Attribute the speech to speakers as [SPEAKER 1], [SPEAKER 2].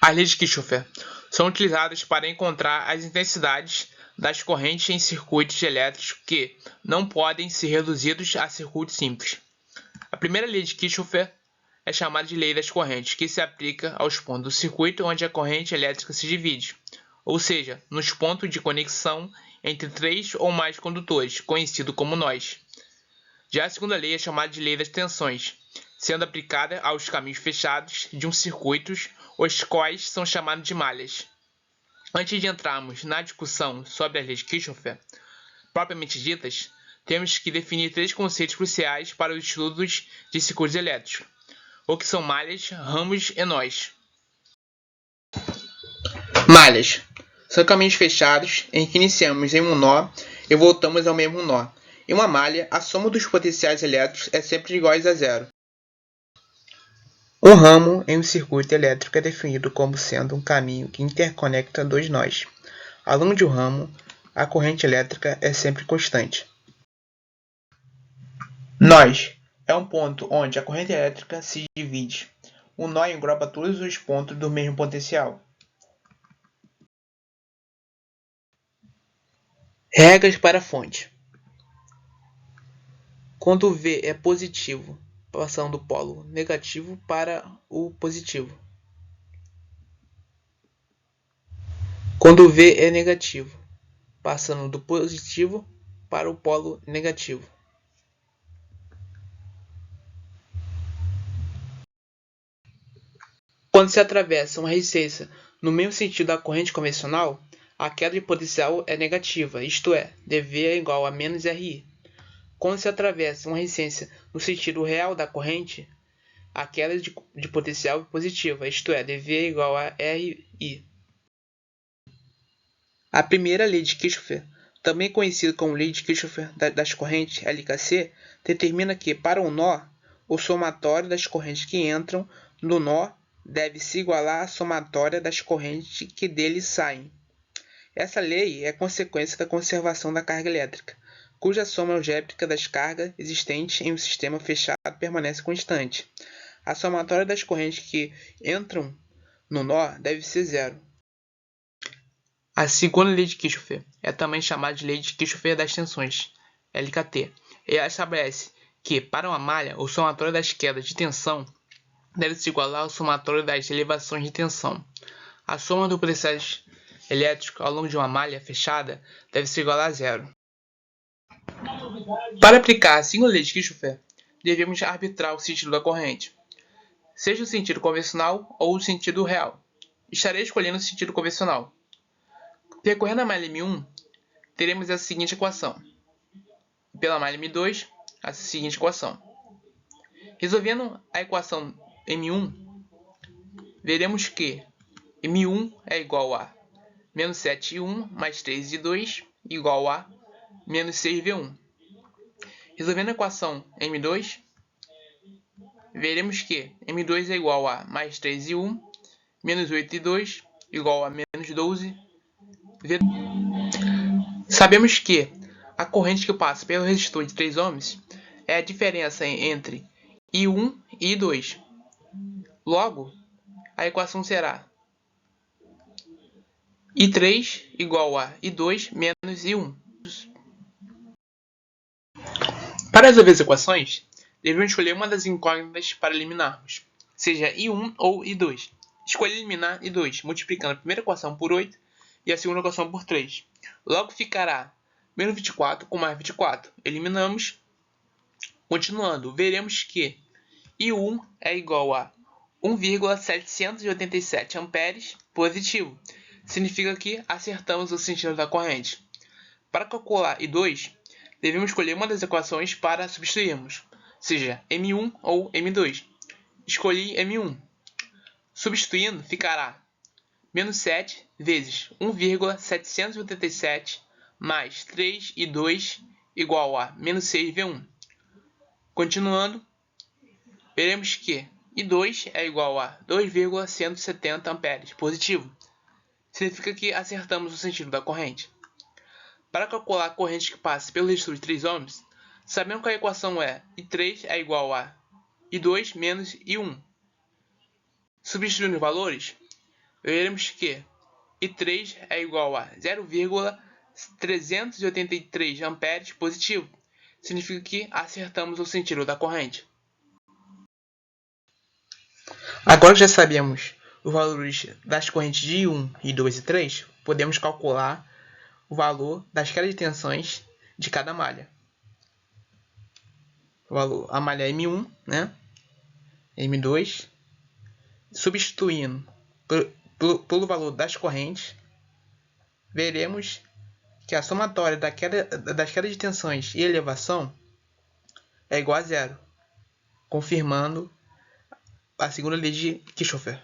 [SPEAKER 1] As leis de Kirchhoff são utilizadas para encontrar as intensidades das correntes em circuitos elétricos que não podem ser reduzidos a circuitos simples. A primeira lei de Kirchhoff é chamada de lei das correntes, que se aplica aos pontos do circuito onde a corrente elétrica se divide, ou seja, nos pontos de conexão entre três ou mais condutores, conhecido como nós. Já a segunda lei é chamada de lei das tensões, sendo aplicada aos caminhos fechados de um circuito, os quais são chamados de malhas. Antes de entrarmos na discussão sobre as leis de Kirchhoff, propriamente ditas, temos que definir três conceitos cruciais para os estudos de circuitos elétricos, o que são malhas, ramos e nós. Malhas são caminhos fechados em que iniciamos em um nó e voltamos ao mesmo nó. Em uma malha, a soma dos potenciais elétricos é sempre igual a zero. Um ramo em um circuito elétrico é definido como sendo um caminho que interconecta dois nós. Ao longo de um ramo, a corrente elétrica é sempre constante. Nós é um ponto onde a corrente elétrica se divide. O nó engloba todos os pontos do mesmo potencial. Regras para a fonte. Quando V é positivo, passando do polo negativo para o positivo. Quando V é negativo, passando do positivo para o polo negativo. Quando se atravessa uma resistência no mesmo sentido da corrente convencional, a queda de potencial é negativa, isto é, dV é igual a menos RI. Quando se atravessa uma resistência no sentido real da corrente, a queda de potencial é positiva, isto é, dV é igual a RI. A primeira lei de Kirchhoff, também conhecida como lei de Kirchhoff das correntes LKC, determina que, para um nó, o somatório das correntes que entram no nó deve se igualar à somatória das correntes que dele saem. Essa lei é consequência da conservação da carga elétrica, cuja soma algébrica das cargas existentes em um sistema fechado permanece constante. A somatória das correntes que entram no nó deve ser zero. A segunda lei de Kirchhoff é também chamada de lei de Kirchhoff das tensões, LKT. Ela estabelece que, para uma malha, o somatório das quedas de tensão deve se igualar ao somatório das elevações de tensão. A soma dos potenciais elétricos ao longo de uma malha fechada deve se igualar a zero. Para aplicar a segunda lei de Kirchhoff, devemos arbitrar o sentido da corrente, seja o sentido convencional ou o sentido real. Estarei escolhendo o sentido convencional. Percorrendo a malha M1, teremos a seguinte equação. Pela malha M2, a seguinte equação. Resolvendo a equação M1, veremos que M1 é igual a menos 7I1 mais 3I2 igual a menos 6V1. Resolvendo a equação M2, veremos que M2 é igual a mais 3I1 menos 8I2 igual a menos 12V2. Sabemos que a corrente que passa pelo resistor de 3 ohms é a diferença entre I1 e I2. Logo, a equação será I3 igual a I2 menos I1. Para resolver as equações, devemos escolher uma das incógnitas para eliminarmos, seja I1 ou I2. Escolhi eliminar I2, multiplicando a primeira equação por 8 e a segunda equação por 3. Logo ficará menos 24 com mais 24. Eliminamos. Continuando, veremos que I1 é igual a 1,787 amperes positivo. Significa que acertamos o sentido da corrente. Para calcular I2, devemos escolher uma das equações para substituirmos, seja M1 ou M2. Escolhi M1. Substituindo, ficará menos 7 vezes 1,787 mais 3I2 igual a menos 6V1. Continuando, veremos que I2 é igual a 2,170 amperes positivo. Significa que acertamos o sentido da corrente. Para calcular a corrente que passa pelo resistor de 3 ohms, sabemos que a equação é I3 é igual a I2 menos I1. Substituindo os valores, veremos que I3 é igual a 0,383 amperes positivo. Significa que acertamos o sentido da corrente. Agora que já sabemos os valores das correntes de I1, I2 e I3, podemos calcular o valor das quedas de tensões de cada malha. A malha M1, né? M2, substituindo pelo valor das correntes, veremos que a somatória das quedas de tensões e elevação é igual a zero, confirmando a segunda lei de Kirchhoff.